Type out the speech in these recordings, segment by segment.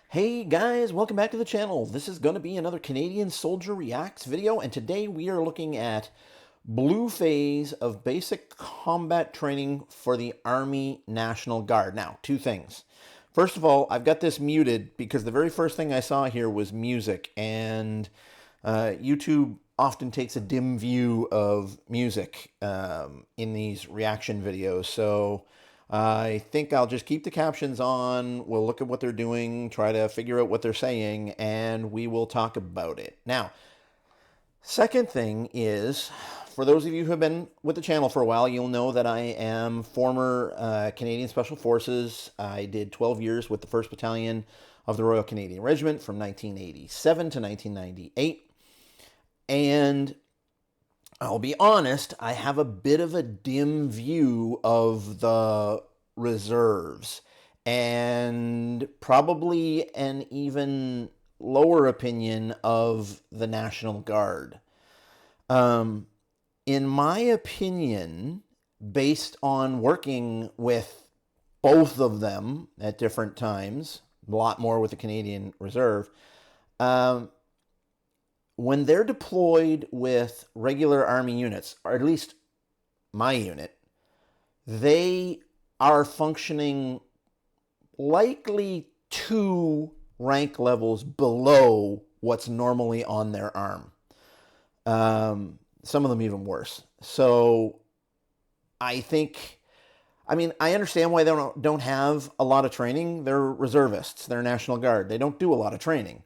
Hey guys, welcome back to the channel. This is going to be another Canadian Soldier Reacts video, and today we are looking at blue phase of basic combat training for the Army National Guard. Now, two things. First of all, I've got this muted because the very first thing I saw here was music, and YouTube often takes a dim view of music in these reaction videos. So I think I'll just keep the captions on. We'll look at what they're doing, try to figure out what they're saying, and we will talk about it. Now, second thing is, for those of you who have been with the channel for a while, you'll know that I am former Canadian Special Forces. I did 12 years with the 1st Battalion of the Royal Canadian Regiment from 1987 to 1998. And I'll be honest, I have a bit of a dim view of the reserves and probably an even lower opinion of the National Guard. In my opinion, based on working with both of them at different times, a lot more with the Canadian Reserve, when they're deployed with regular Army units, or at least my unit, they are functioning likely 2 rank levels below what's normally on their arm. Some of them even worse. So I think, I understand why they don't have a lot of training. They're reservists. They're National Guard. They don't do a lot of training.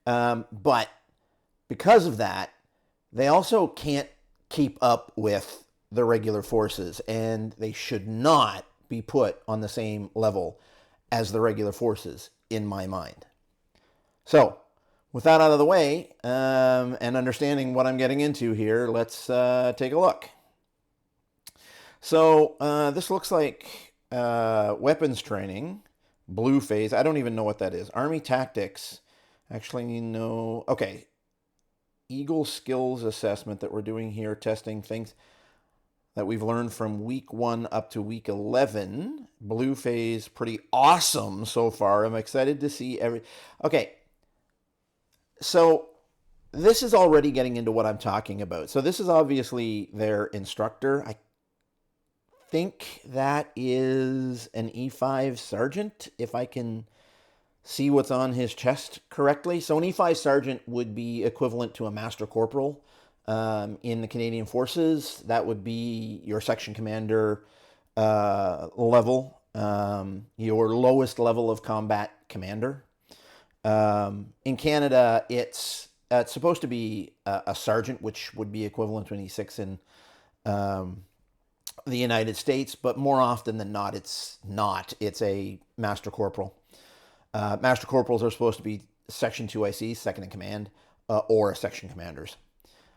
But because of that, they also can't keep up with the regular forces, and they should not be put on the same level as the regular forces, in my mind. So, with that out of the way, and understanding what I'm getting into here, let's take a look. So, this looks like weapons training, blue phase. I don't even know what that is. Army tactics. Actually, no. Okay. Eagle skills assessment that we're doing here, testing things that we've learned from week 1 up to week 11. Blue phase, pretty awesome so far. I'm excited to see Okay, so this is already getting into what I'm talking about. So this is obviously their instructor. I think that is an E5 sergeant, if I can see what's on his chest correctly. So an E5 sergeant would be equivalent to a master corporal in the Canadian Forces. That would be your section commander level, your lowest level of combat commander. In Canada, it's supposed to be a sergeant, which would be equivalent to an E6 in the United States, but more often than not, it's not. It's a master corporal. Master corporals are supposed to be Section 2IC, second in command, or section commanders.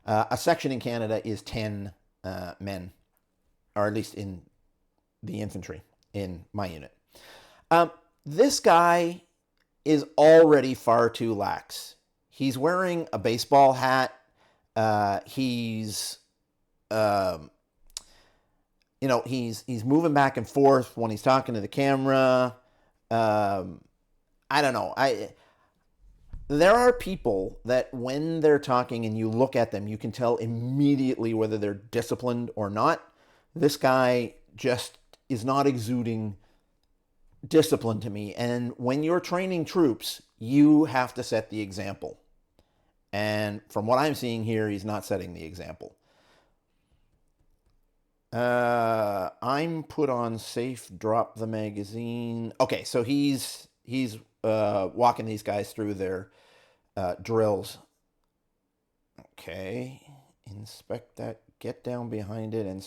A section in Canada is 10 men, or at least in the infantry in my unit. This guy is already far too lax. He's wearing a baseball hat. He's moving back and forth when he's talking to the camera. I don't know. There are people that when they're talking and you look at them, you can tell immediately whether they're disciplined or not. This guy just is not exuding discipline to me. And when you're training troops, you have to set the example. And from what I'm seeing here, he's not setting the example. I'm put on safe, drop the magazine. Okay, so he's walking these guys through their drills. Okay, inspect that, get down behind it, and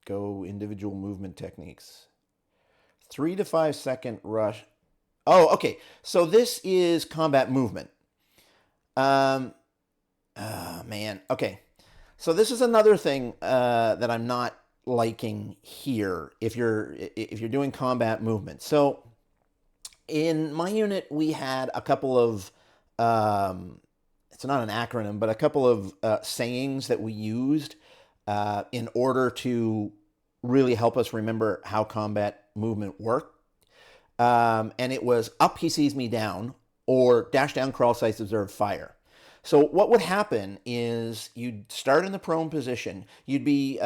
go individual movement techniques. 3 to 5 second rush. Oh, okay, so this is combat movement. Oh, man, okay. So this is another thing that I'm not liking here if you're doing combat movement. So in my unit, we had a couple of, it's not an acronym, but a couple of sayings that we used in order to really help us remember how combat movement worked. And it was up, he sees me, down, or dash down, crawl, sights, observe, fire. So what would happen is you'd start in the prone position. You'd be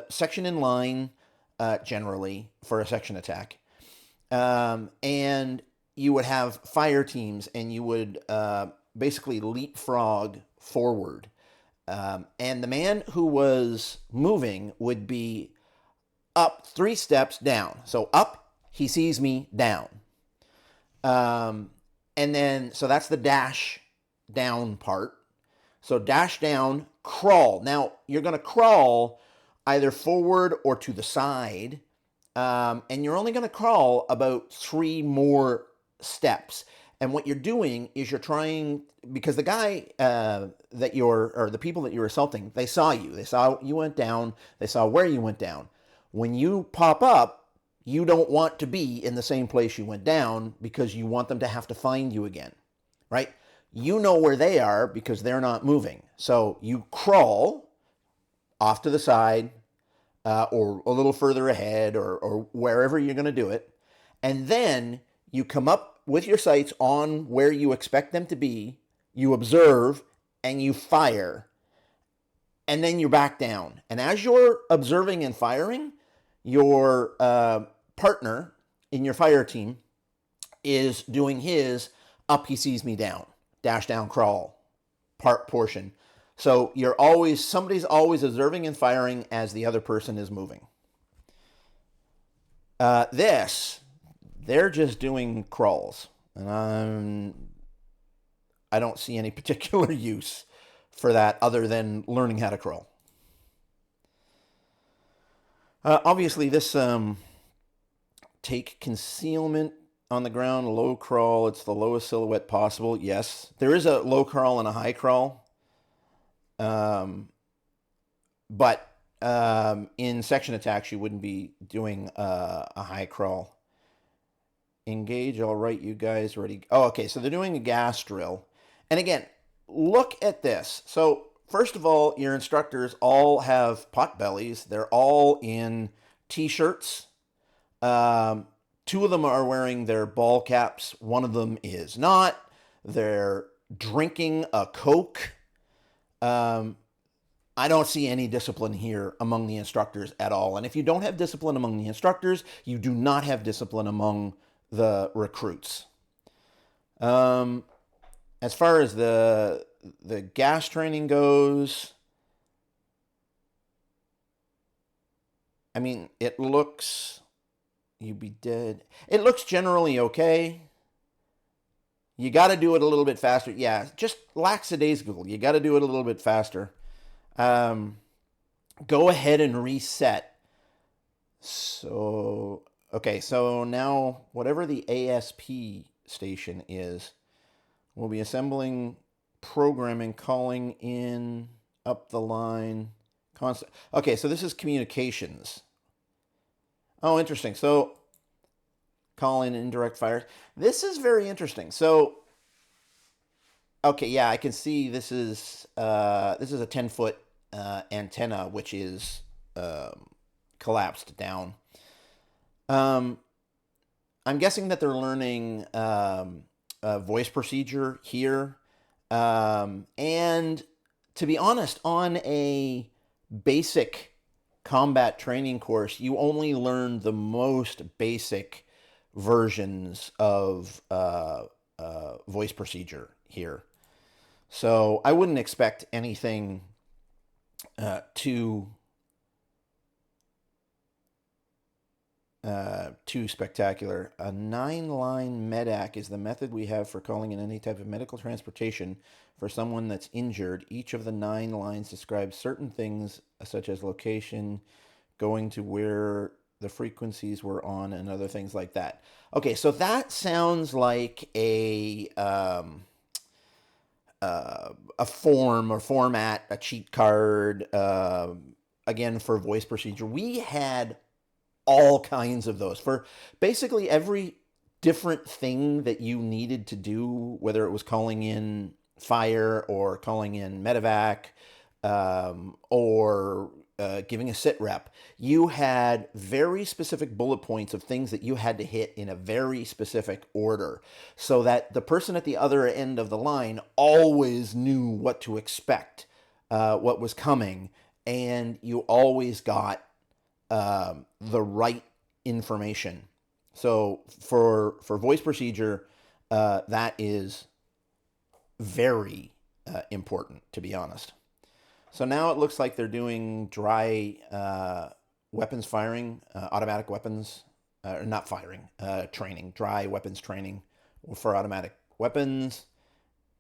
section in line generally for a section attack. And you would have fire teams, and you would basically leapfrog forward. And the man who was moving would be up 3 steps, down. So up, he sees me, down. And then, so that's the dash down part. So dash down, crawl. Now, you're going to crawl either forward or to the side. And you're only going to crawl about 3 more steps. And what you're doing is you're trying, because the guy or the people that you're assaulting, they saw you. They saw you went down. They saw where you went down. When you pop up, you don't want to be in the same place you went down because you want them to have to find you again, right? You know where they are because they're not moving. So you crawl off to the side or a little further ahead or wherever you're going to do it. And then you come up with your sights on where you expect them to be. You observe and you fire. And then you're back down. And as you're observing and firing, your partner in your fire team is doing his up, he sees me, down, dash down, crawl portion. So somebody's always observing and firing as the other person is moving. They're just doing crawls. And I don't see any particular use for that other than learning how to crawl. Obviously, this take concealment on the ground, low crawl. It's the lowest silhouette possible. Yes, there is a low crawl and a high crawl. But in section attacks, you wouldn't be doing a high crawl. Engage, all right, you guys ready? Oh, okay, so they're doing a gas drill. And again, look at this. So first of all, your instructors all have pot bellies. They're all in t-shirts. 2 of them are wearing their ball caps. 1 of them is not. They're drinking a Coke. I don't see any discipline here among the instructors at all. And if you don't have discipline among the instructors, you do not have discipline among the recruits. As far as the gas training goes, I mean, it looks, you'd be dead. It looks generally okay. You got to do it a little bit faster. Yeah, just lackadaisical. You got to do it a little bit faster. Go ahead and reset. So, okay, so now whatever the ASP station is, we'll be assembling, programming, calling in, up the line, constant. Okay, so this is communications. Oh, interesting. So, call in indirect fire. This is very interesting. So, okay, yeah, I can see this is a 10-foot antenna, which is collapsed down. I'm guessing that they're learning voice procedure here. And to be honest, on a basic combat training course, you only learn the most basic versions of voice procedure here. So I wouldn't expect anything too spectacular. A 9-line medac is the method we have for calling in any type of medical transportation for someone that's injured. Each of the 9 lines describes certain things such as location, going to where the frequencies were on, and other things like that. Okay, so that sounds like a form or format, a cheat card, again, for voice procedure. We had all kinds of those for basically every different thing that you needed to do, whether it was calling in fire or calling in medevac, or giving a sit rep, you had very specific bullet points of things that you had to hit in a very specific order so that the person at the other end of the line always knew what to expect, what was coming, and you always got the right information. So for voice procedure, that is very important, to be honest. So now it looks like they're doing dry weapons firing, automatic weapons, or not firing, training, dry weapons training for automatic weapons.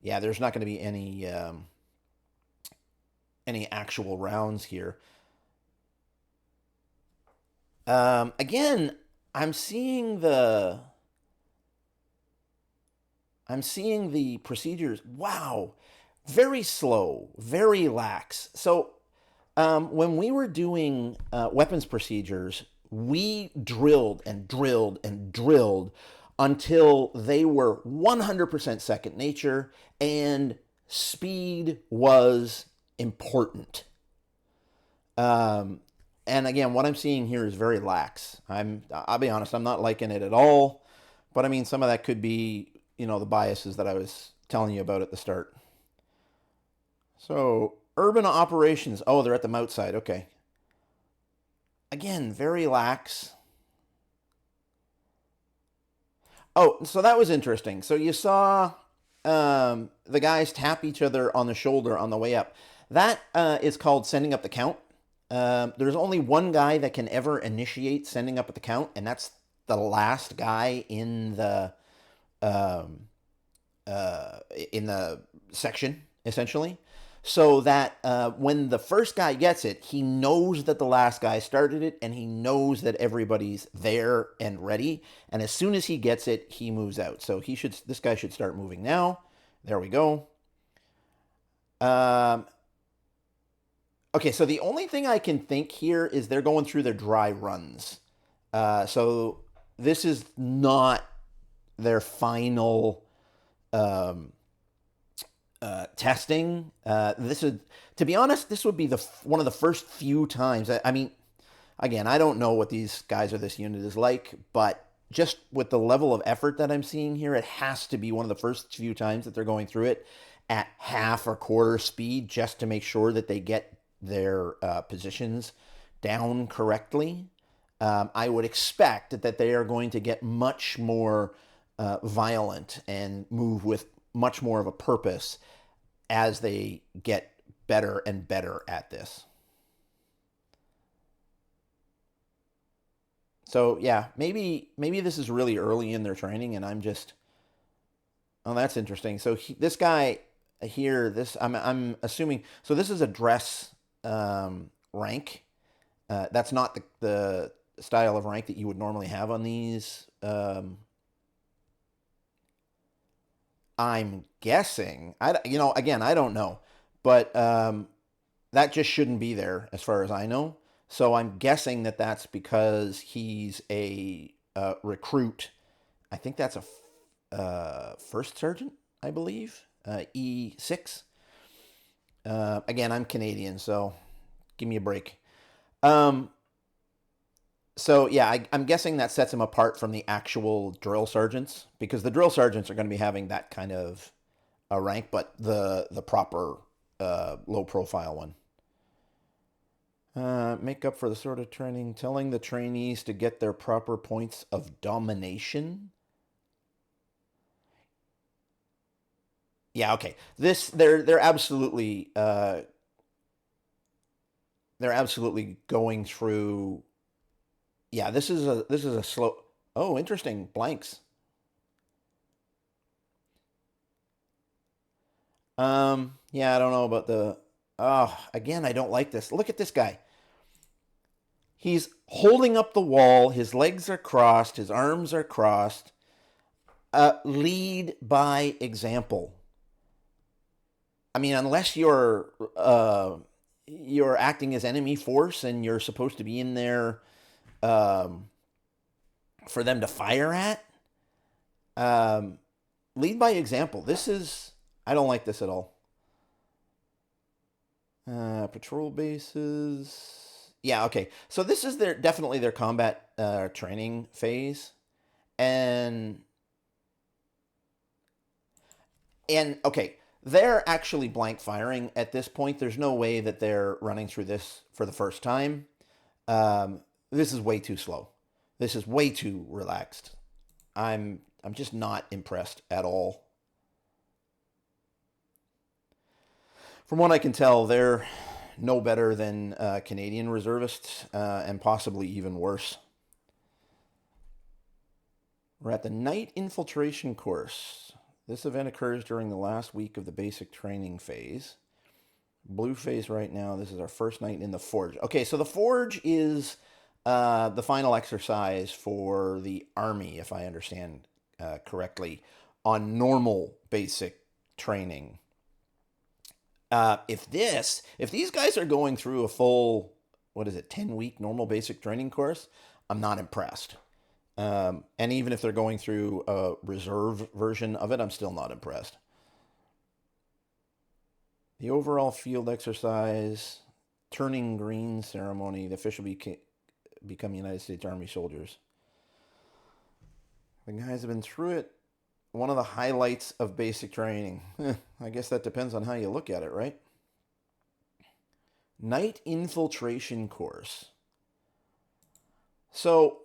Yeah, there's not going to be any actual rounds here. Again, I'm seeing the procedures. Wow, very slow, very lax. So when we were doing weapons procedures, we drilled and drilled and drilled until they were 100% second nature and speed was important. And again, what I'm seeing here is very lax. I'll be honest, I'm not liking it at all. But I mean, some of that could be, the biases that I was telling you about at the start. So, urban operations. Oh, they're at the outside. Okay. Again, very lax. Oh, so that was interesting. So you saw the guys tap each other on the shoulder on the way up. That is called sending up the count. There's only one guy that can ever initiate sending up the count, and that's the last guy in the section, essentially. So that when the first guy gets it, he knows that the last guy started it, and he knows that everybody's there and ready. And as soon as he gets it, he moves out. So this guy should start moving now. There we go. Okay, so the only thing I can think here is they're going through their dry runs. So this is not their final testing. To be honest, this would be one of the first few times. I mean, again, I don't know what these guys or this unit is like, but just with the level of effort that I'm seeing here, it has to be one of the first few times that they're going through it at half or quarter speed just to make sure that they get their positions down correctly. I would expect that they are going to get much more violent and move with much more of a purpose as they get better and better at this. So yeah, maybe this is really early in their training, and I'm just, oh, that's interesting. So this guy here, I'm assuming, so this is a dress rank. That's not the style of rank that you would normally have on these. I'm guessing. Again, I don't know, but that just shouldn't be there as far as I know. So I'm guessing that that's because he's a recruit. I think that's a first sergeant, I believe, E6. Again, I'm Canadian, so give me a break. So yeah, I'm guessing that sets him apart from the actual drill sergeants, because the drill sergeants are going to be having that kind of a rank, but the proper low profile one. Make up for the sort of training, telling the trainees to get their proper points of domination. Yeah, okay. They're absolutely going through. Yeah, this is a slow. Oh, interesting. Blanks. Yeah, I don't know about the. Oh, again, I don't like this. Look at this guy. He's holding up the wall. His legs are crossed. His arms are crossed. Lead by example. I mean, unless you're acting as enemy force and you're supposed to be in there for them to fire at. Lead by example. I don't like this at all. Patrol bases. Yeah, okay. So this is their definitely their combat training phase, and okay, they're actually blank firing at this point. There's no way that they're running through this for the first time. This is way too slow. This is way too relaxed. I'm just not impressed at all. From what I can tell, they're no better than Canadian reservists, and possibly even worse. We're at the night infiltration course. This event occurs during the last week of the basic training phase. Blue phase right now. This is our first night in the Forge. Okay, so the Forge is the final exercise for the Army, if I understand correctly, on normal basic training. If these guys are going through a full, what is it, 10-week normal basic training course, I'm not impressed. And even if they're going through a reserve version of it, I'm still not impressed. The overall field exercise, turning green ceremony, the official become United States Army soldiers. The guys have been through it. One of the highlights of basic training. I guess that depends on how you look at it, right? Night infiltration course. So,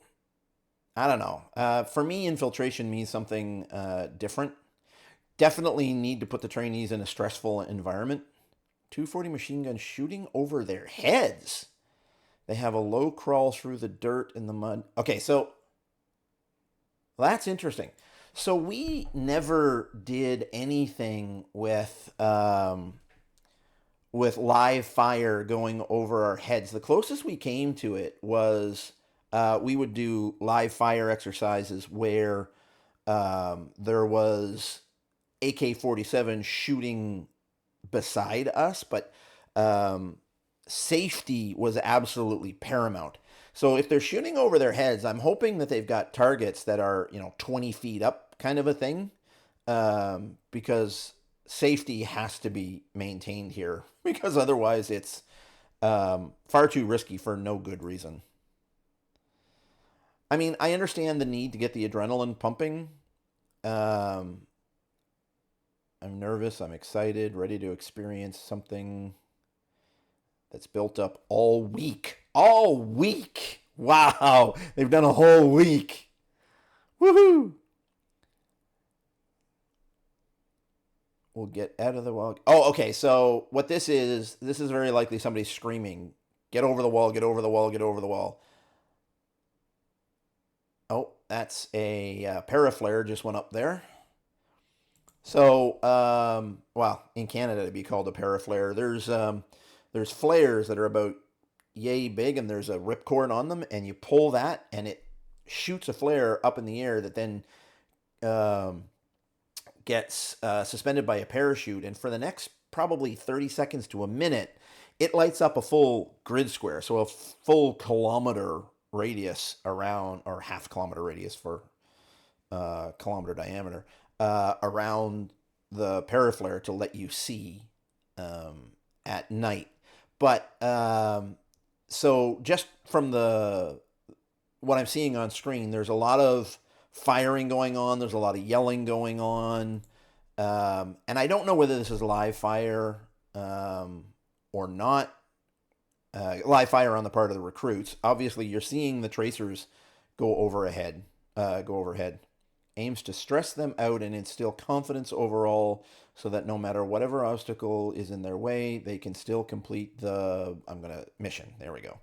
I don't know. For me, infiltration means something different. Definitely need to put the trainees in a stressful environment. 240 machine gun shooting over their heads. They have a low crawl through the dirt and the mud. Okay, so that's interesting. So we never did anything with live fire going over our heads. The closest we came to it was we would do live fire exercises where there was AK-47 shooting beside us, but safety was absolutely paramount. So if they're shooting over their heads, I'm hoping that they've got targets that are 20 feet up, kind of a thing, because safety has to be maintained here, because otherwise it's far too risky for no good reason. I mean, I understand the need to get the adrenaline pumping. Um, I'm nervous. I'm excited, ready to experience something that's built up all week. All week. Wow. They've done a whole week. Woohoo. We'll get out of the wall. Oh, okay. So what this is very likely somebody screaming, get over the wall, get over the wall, get over the wall. Oh, that's a paraflare just went up there. So, well, in Canada it'd be called a paraflare. There's flares that are about yay big, and there's a ripcord on them, and you pull that, and it shoots a flare up in the air that then um, gets suspended by a parachute, and for the next probably 30 seconds to a minute, it lights up a full grid square, so a full kilometer radius around, or half kilometer radius for kilometer diameter, around the paraflare to let you see at night. But so just from the what I'm seeing on screen, there's a lot of firing going on. There's a lot of yelling going on, and I don't know whether this is live fire or not. Live fire on the part of the recruits. Obviously, you're seeing the tracers go overhead. Go overhead. Aims to stress them out and instill confidence overall so that no matter whatever obstacle is in their way, they can still complete the mission. There we go.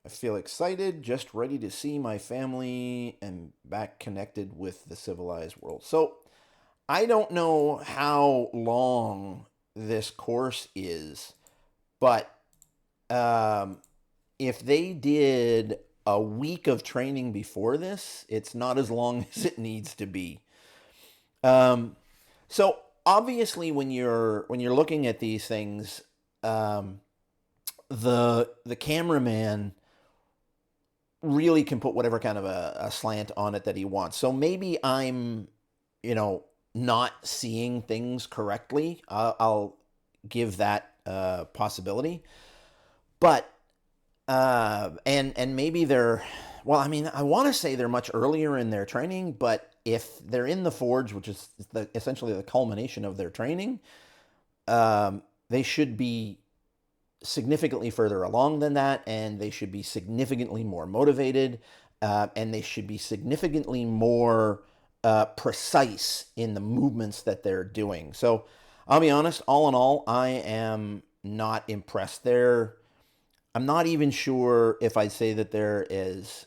I feel excited, just ready to see my family and back connected with the civilized world. So, I don't know how long this course is, but if they did a week of training before this, it's not as long as it needs to be. So obviously, when you're looking at these things, the cameraman really can put whatever kind of a slant on it that he wants. So maybe I'm, not seeing things correctly. I'll give that possibility. But And maybe they're, well, I mean, I want to say they're much earlier in their training, but if they're in the forge, which is essentially the culmination of their training, they should be significantly further along than that, and they should be significantly more motivated, and they should be significantly more precise in the movements that they're doing. So I'll be honest, all in all, I am not impressed there. I'm not even sure if I'd say that they're as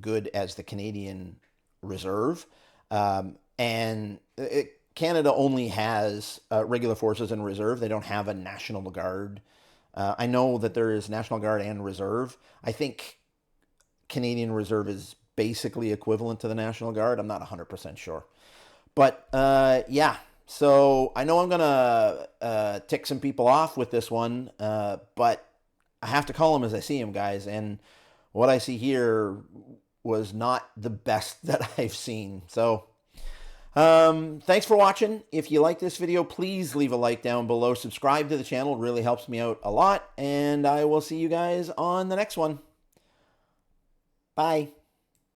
good as the Canadian Reserve. Canada only has regular forces and reserve. They don't have a National Guard. I know that there is National Guard and Reserve. I think Canadian Reserve is basically equivalent to the National Guard. I'm not 100% sure. But yeah, so I know I'm going to tick some people off with this one, but I have to call them as I see them, guys. And what I see here was not the best that I've seen. So thanks for watching. If you like this video, please leave a like down below. Subscribe to the channel. It really helps me out a lot. And I will see you guys on the next one. Bye.